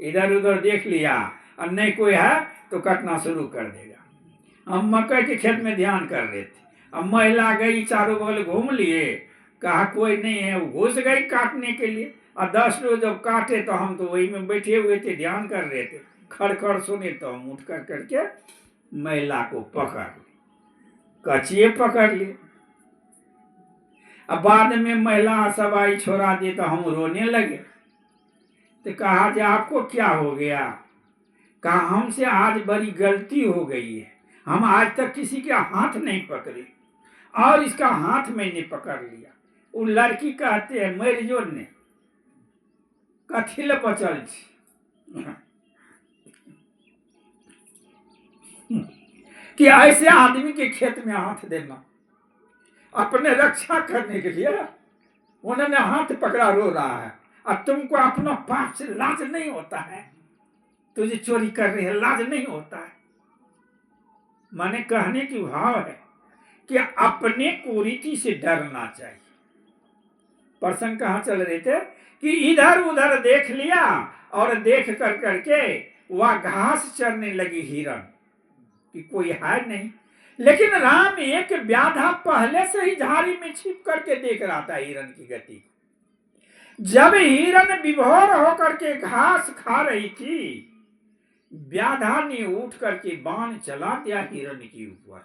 इधर उधर देख लिया और नहीं कोई है तो कटना शुरू कर देगा। हम मकई के खेत में ध्यान कर रहे थे, अब महिला गई, चारों बगल घूम लिए, कहा कोई नहीं है, वो घुस गई काटने के लिए। और 10 लोग जब काटे तो हम तो वही में बैठे हुए थे, ध्यान कर रहे थे। खड़खड़ सुने तो हम उठ कर करके महिला को पकड़ लिए, कचिए पकड़ लिए। अब बाद में महिला सब आई छोड़ा दी, तो हम रोने लगे। तो कहा कि आपको क्या हो गया? कहा हमसे आज बड़ी गलती हो गई है, हम आज तक किसी के हाथ नहीं पकड़े, और इसका हाथ मैंने पकड़ लिया। वो लड़की कहते हैं मेरी जोर ने कथिल बचल कि ऐसे आदमी के खेत में हाथ देना अपने रक्षा करने के लिए, उन्होंने हाथ पकड़ा, रो रहा है। और तुमको अपना पाप से लाज नहीं होता है? तुझे चोरी कर रही है, लाज नहीं होता है? माने कहने की भाव है कि अपने कुरीति से डरना चाहिए। प्रसंग कहाँ चल रहे थे कि इधर उधर देख लिया, और देख कर करके वह घास चरने लगी हिरन, कि कोई है नहीं। लेकिन राम एक व्याधा पहले से ही झाड़ी में छिप करके देख रहा था हिरन की गति। जब हिरन विभोर होकर के घास खा रही थी, व्याधा ने उठ करके बाण चला दिया हिरण के ऊपर।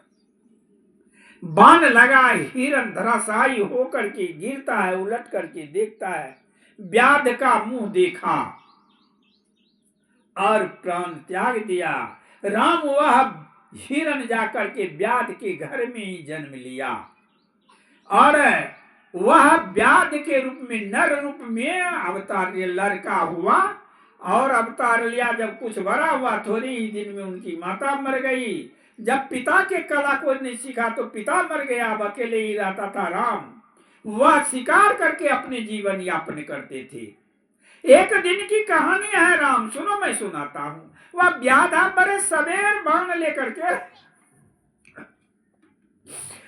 बाण लगा, हिरण धराशायी होकर के गिरता है, उलट करके देखता है, व्याध का मुंह देखा और प्राण त्याग दिया। राम वह हिरण जाकर के व्याध के घर में ही जन्म लिया और वह व्याध के रूप में, नर रूप में अवतार लड़का हुआ और अवतार लिया। जब कुछ बड़ा हुआ, थोड़े ही दिन में उनकी माता मर गई। जब पिता के कला को नहीं सीखा तो पिता मर गया, अब अकेले ही रहता था राम। वह शिकार करके अपने जीवन यापन करते थे। एक दिन की कहानी है राम, सुनो मैं सुनाता हूं। वह व्याधा बड़े सवेर बाण लेकर के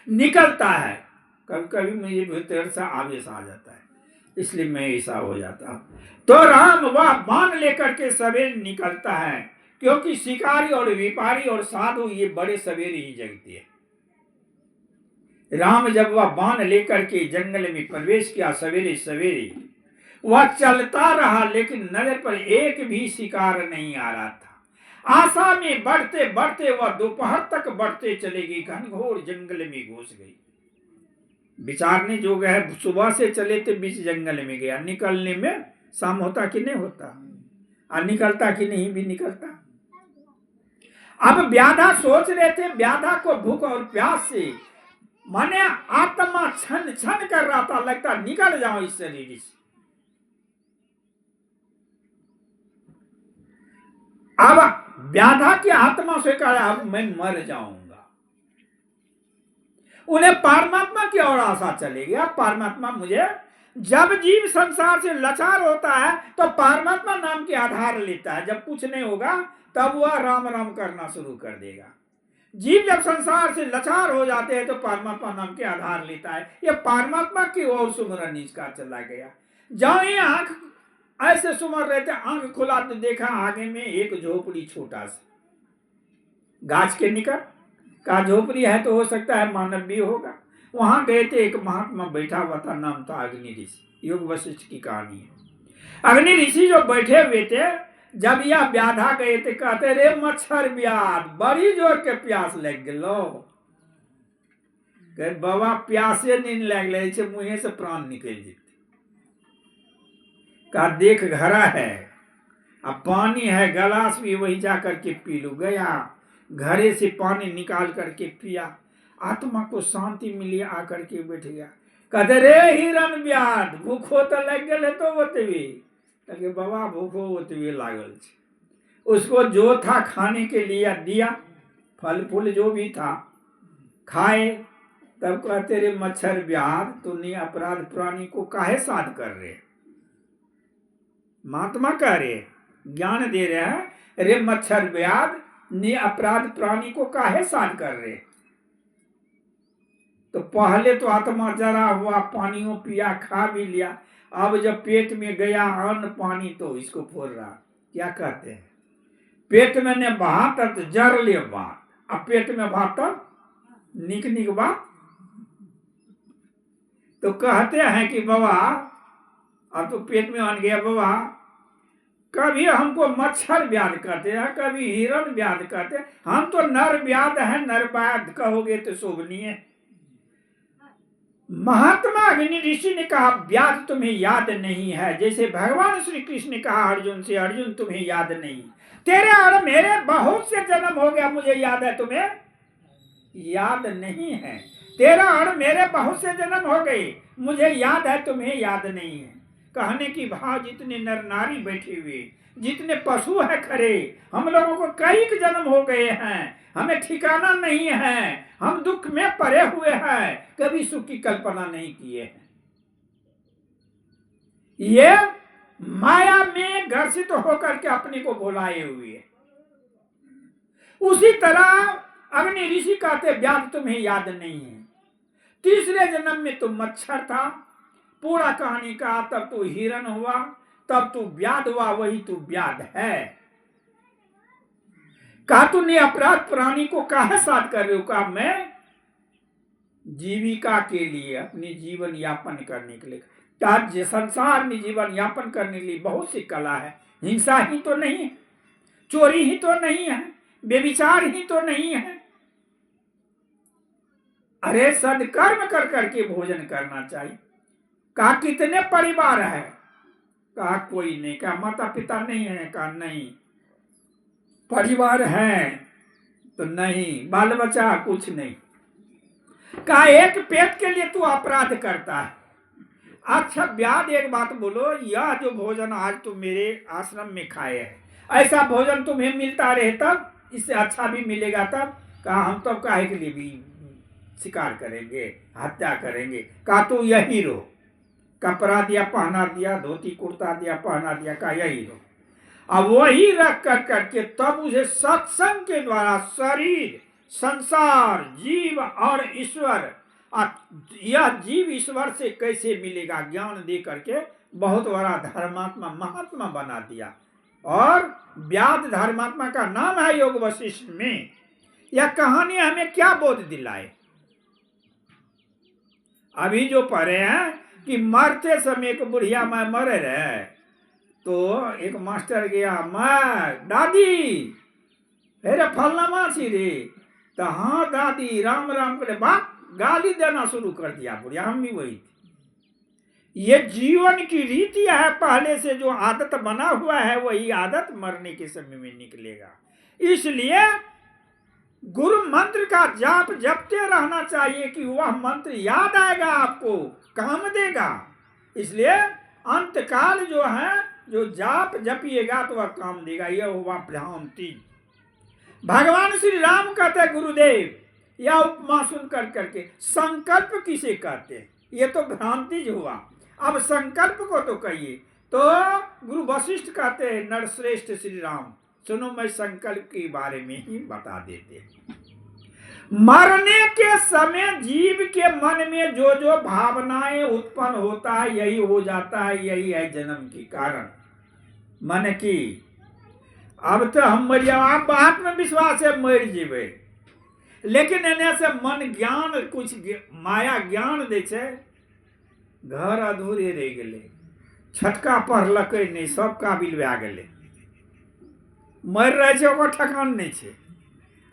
निकलता है। कभी कभी मुझे भीतर से आवेश आ जाता है, इसलिए मैं ऐसा हो जाता हूं। तो राम वह बाण लेकर के सवेर निकलता है, क्योंकि शिकारी और व्यापारी और साधु ये बड़े सवेरे ही जगते हैं। राम जब वह बाण लेकर के जंगल में प्रवेश किया सवेरे सवेरे, वह चलता रहा, लेकिन नजर पर एक भी शिकार नहीं आ रहा था। आशा में बढ़ते बढ़ते वह दोपहर तक बढ़ते चले गई, घनघोर जंगल में घुस गई। विचारने जोग है, सुबह से चले थे, बीच जंगल में गया, निकलने में शाम होता कि नहीं होता, और निकलता कि नहीं भी निकलता। अब व्याधा सोच रहे थे, व्याधा को भूख और प्यास से माने आत्मा छन छन कर रहा था, लगता निकल जाओ इस शरीर से। अब व्याधा की आत्मा से कहा अब मैं मर जाऊंगा। उन्हें परमात्मा की ओर आशा चलेगी। अब परमात्मा मुझे, जब जीव संसार से लाचार होता है तो परमात्मा नाम के आधार लेता है। जब कुछ नहीं होगा तब वह राम राम करना शुरू कर देगा। जीव जब संसार से लाचार हो जाते हैं तो परमात्मा नाम के आधार लेता है। ये परमात्मा की ओर सुमरन इसका चला गया। जब ये आंख ऐसे सुमर रहे थे, आंख खुला तो देखा आगे में एक झोपड़ी, छोटा सा गाछ के निकट का झोपड़ी है, तो हो सकता है मानव भी होगा। वहां गए थे, एक महात्मा बैठा हुआ था, नाम था अग्नि ऋषि। योग वशिष्ठ की कहानी है। अग्नि ऋषि जो बैठे हुए थे, जब यह व्याधा गए थे, कहते रे मच्छर व्याध, बड़ी जोर के प्यास लग गलो। कहे बाबा प्यासे नहीं लग रहे, मुंह से प्राण निकल जेते। का देख घरा है, अब पानी है, गिलास भी वही जाकर के पी लू। गया घरे से पानी निकाल करके पिया, आत्मा को शांति मिली, आकर के बैठ गया। कहते रे हिरण व्याध, भूखो तो लग गए तो ओतवी। कहे बाबा भूखो ओतवी लागल। उसको जो था खाने के लिए दिया, फल फूल जो भी था खाए। तब कहते रे मच्छर व्याध, तूने अपराध प्राणी को काहे साध कर रहे। महात्मा कह रहे, ज्ञान दे रहे हैं, रे मच्छर व्याध ने अपराध प्राणी को काहे साध कर रहे। तो पहले तो आत्मा जरा हुआ, पानियों पिया, खा भी लिया। अब जब पेट में गया अन्न पानी तो इसको फोड़ रहा। क्या कहते हैं, पेट में ने बहा तब जर ले बात, अब पेट में बहा तब निक निक बात। तो कहते हैं कि बाबा अब तो पेट में अन्न गया बाबा, कभी हमको मच्छर व्याध कहते हैं, कभी हिरण व्याध कहते हैं, हम तो नर व्याध है, नर व्याध कहोगे तो शोभनीय। महात्मा अग्नि ऋषि ने कहा व्याध तुम्हें याद नहीं है, जैसे भगवान श्री कृष्ण ने कहा अर्जुन से, अर्जुन तुम्हें याद नहीं, तेरे और मेरे बहुत से जन्म हो गया, मुझे याद है, तुम्हें याद नहीं है। तेरा और मेरे बहुत से जन्म हो गए, मुझे याद है, तुम्हें याद नहीं है। कहने की भाव, जितने नर नारी बैठे हुए, जितने पशु है खरे, हम लोगों को कई जन्म हो गए हैं, हमें ठिकाना नहीं है, हम दुख में पड़े हुए हैं, कभी सुख की कल्पना नहीं किए हैं। ये माया में घर्षित होकर के अपने को भुलाए हुए। उसी तरह अग्नि ऋषि कहते व्याध तुम्हें याद नहीं है, तीसरे जन्म में तुम मच्छर था, पूरा कहानी का, तब तू हिरण हुआ, तब तू व्याध हुआ, वही तू व्याध है। कहा तूने अपराध प्राणी को काहे साथ कर रहे हो। कहा मैं जीविका के लिए, अपनी जीवन यापन करने के लिए, संसार में जीवन यापन करने के लिए बहुत सी कला है, हिंसा ही तो नहीं। चोरी ही तो नहीं है, व्यभिचार ही तो नहीं है। अरे सदकर्म कर करके भोजन करना चाहिए। कहा कितने परिवार है? कहा कोई नहीं। कहा माता पिता नहीं है? कहा नहीं। परिवार है? तो नहीं। बाल बच्चा? कुछ नहीं। कहा एक पेट के लिए तू अपराध करता है। अच्छा व्याध एक बात बोलो, यह जो भोजन आज तुम मेरे आश्रम में खाए है, ऐसा भोजन तुम्हें मिलता रहे तब, इससे अच्छा भी मिलेगा तब। कहा हम तब काहे के लिए भी शिकार करेंगे, हत्या करेंगे। कहा तू यही रो। कपड़ा दिया पहना दिया, धोती कुर्ता दिया पहना दिया, कहा यही रो। अब वही रख कर करके तब उसे सत्संग के द्वारा शरीर, संसार, जीव और ईश्वर, यह जीव ईश्वर से कैसे मिलेगा ज्ञान दे करके बहुत बड़ा धर्मात्मा महात्मा बना दिया। और व्याध धर्मात्मा का नाम है योग वशिष्ठ में। यह कहानी हमें क्या बोध दिलाए? अभी जो पढ़े हैं कि मरते समय एक बुढ़िया माँ मरे रहे, तो एक मास्टर गया, माँ दादी अरे फलना मासी रे, तो हाँ दादी राम राम करे, बाप गाली देना शुरू कर दिया बुढ़िया। हम भी वही थे। ये जीवन की रीति है, पहले से जो आदत बना हुआ है वही आदत मरने के समय में निकलेगा। इसलिए गुरु मंत्र का जाप जपते रहना चाहिए कि वह मंत्र याद आएगा, आपको काम देगा। इसलिए अंतकाल जो है, जो जाप जपिएगा तो वह काम देगा। यह हुआ भ्रांति। भगवान श्री राम कहते गुरुदेव, यह उपमा सुन कर करके संकल्प किसे कहते हैं? ये तो भ्रांति जो हुआ। अब संकल्प को तो कहिए। तो गुरु वशिष्ठ कहते हैं नरश्रेष्ठ श्री राम, सुनो मैं संकल्प के बारे में ही बता देते हैं। मरने के समय जीव के मन में जो जो भावनाएं उत्पन्न होता है यही हो जाता है, यही है जन्म के कारण। मन की अब तो हम मर जाओ, आप आत्मविश्वास है मर जीवे, लेकिन एने से मन ज्ञान कुछ माया ज्ञान दे छे, घर अधूरे रह गए, छटका पढ़लक नहीं, सब काबिल भए गेले, मर रहे छे ओकर ठकान नहीं छे।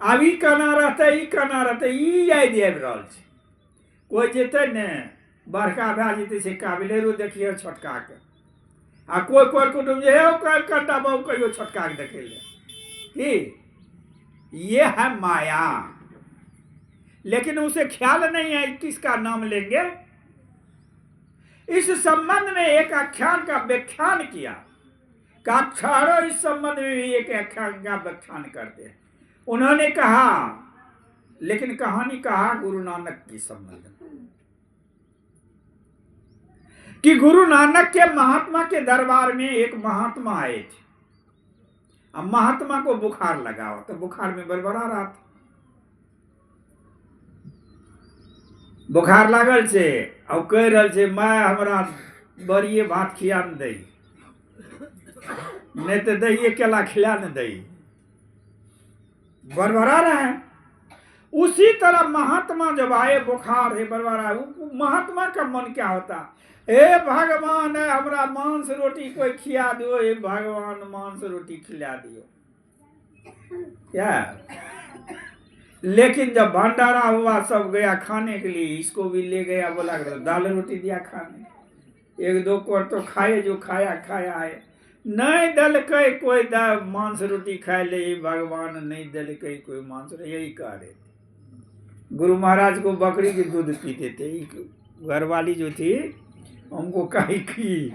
अब ई केना रहते, ई केना रहते, ई याद आबि रहल छै। कोई जेते ने बड़का भए जेतै से काबिले रो देखिए छोटका के, आ कोई कोई कुटुम्ब जे है कटा बहु कहियो छोटका के देखे ले कि ये है माया। लेकिन उसे ख्याल नहीं है किसका नाम लेंगे। इस संबंध में एक आख्यान का व्याख्यान किया। काक्षारो इस संबंध में भी एक आख्यान का व्याख्यान करते हैं। उन्होंने कहा, लेकिन कहानी कहा गुरु नानक की संबंध में, कि गुरु नानक के महात्मा के दरबार में एक महात्मा आए थे। अब महात्मा को बुखार लगा हो, तो बुखार में बड़बड़ा रहा था। बुखार लागल छे, अब कह रहल छे मैं हमरा बड़िए भात खिया न दई, नहीं तो दही केला खिला न दई, बड़बड़ा रहे हैं। उसी तरह महात्मा जब आए, बुखार है बड़बड़ा, महात्मा का मन क्या होता, हे भगवान है हमरा मांस रोटी कोई खिला दो, हे भगवान मांस रोटी खिला दियो क्या। लेकिन जब भंडारा हुआ, सब गया खाने के लिए, इसको भी ले गया, बोला दाल रोटी दिया खाने, एक दो कोर तो खाए, जो खाया खाया है, नहीं दलकै कोई मांस रोटी खाए ले, भगवान नहीं दलकै कोई मांस, यही कह रहे थे। गुरु महाराज को बकरी के दूध पीते थे। घरवाली जो थी हमको कही कि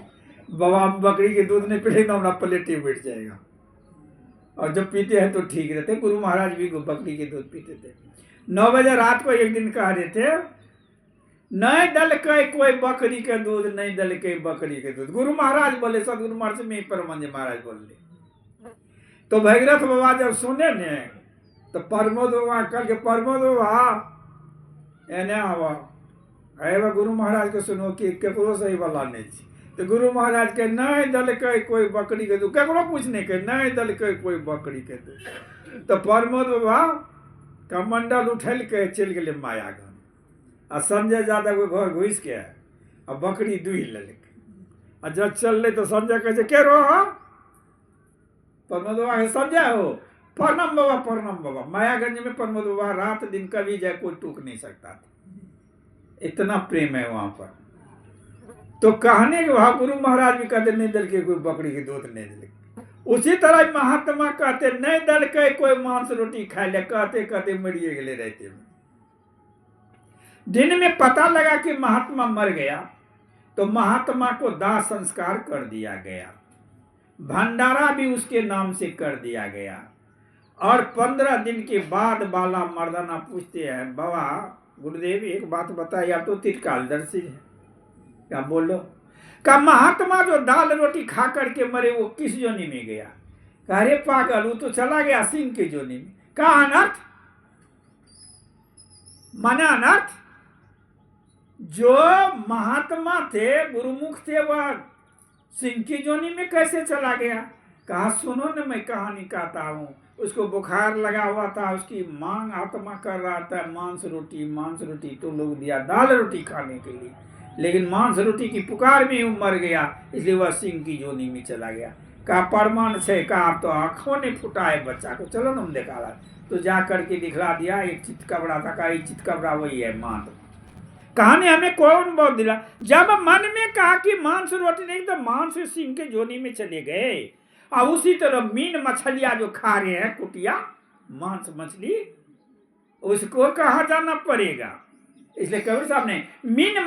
बाबा बकरी के दूध नहीं पीते तो हमारा प्लेटे बैठ जाएगा, और जब पीते हैं तो ठीक रहते। गुरु महाराज भी बकरी के दूध पीते थे। 9 बजे रात को एक दिन कह रहे थे, नहीं दलकै कोई बकरी के दूध, नहीं दलकै बकरी के दूध। गुरु महाराज बोले, सदगुरु महाराज में परमंज महाराज बोले। तो भगीरथ बाबा जब सुने ने, तो प्रमोद बाबा कल के, प्रमोद बाबा एने आवा, अरे गुरु महाराज के सुनो कि केकरो सही वाला नहीं थी। तो गुरु महाराज के नहीं दलकै कोई बकरी के दूध, केकरो कुछ नहीं कहे, नहीं दलकै कोई बकरी के दूध। तो प्रमोद बाबा कमंडल उठल के चल गए माया घर, आ संजय यादव के घर घुस के आ बकरी दुहि लेलक। आ जब चलले तो संजय कहे के रो, प्रमोद बाबा के समझा हो, प्रणाम बाबा प्रणाम बाबा। मायागंज में प्रमोद बाबा रात दिन कभी जाए कोई टूक नहीं सकता था, इतना प्रेम है वहां पर। तो कहने के वहां गुरु महाराज भी कहते नहीं दल के कोई बकरी के दूध नहीं दल। उसी तरह महात्मा कहते नहीं दल के कोई मांस रोटी खाए ले, कहते कहते मरिए गए रहते। दिन में पता लगा कि महात्मा मर गया तो महात्मा को दाह संस्कार कर दिया गया, भंडारा भी उसके नाम से कर दिया गया। और 15 दिन के बाद बाला मर्दाना पूछते हैं, बाबा गुरुदेव एक बात बताइए, आप तो त्रिकालदर्शी है, क्या बोलो। का महात्मा जो दाल रोटी खा करके मरे वो किस जोनी में गया? अरे पागल, वो तो चला गया सिंह के जोनी में। का अनर्थ माना अनर्थ। जो महात्मा थे गुरुमुख थे वह सिंह की जोनी में कैसे चला गया? कहा सुनो न मैं कहानी कहता हूँ। उसको बुखार लगा हुआ था, उसकी मांग आत्मा कर रहा था मांस रोटी, तो लोग दिया दाल रोटी खाने के लिए, लेकिन मांस रोटी की पुकार में वो मर गया, इसलिए वह सिंह की जोनी में चला गया। कहा प्रमाण से, कहा आप तो आंखों ने फुटा है बच्चा को, चलो ना हम दिखा रहा। तो जा करके दिखला दिया, एक चितकबरा था, कहा चितकबरा वही है मां। कहानी हमें कौन बहुत दिला? जब मन में कहा कि मांस रोटी नहीं, तो मांस सिंह के जोनी में चले गए। और उसी तरह मीन मछलियां जो खा रहे हैं कुटिया मांस मछली, उसको कहाँ जाना पड़ेगा। इसलिए कबीर साहब ने मीन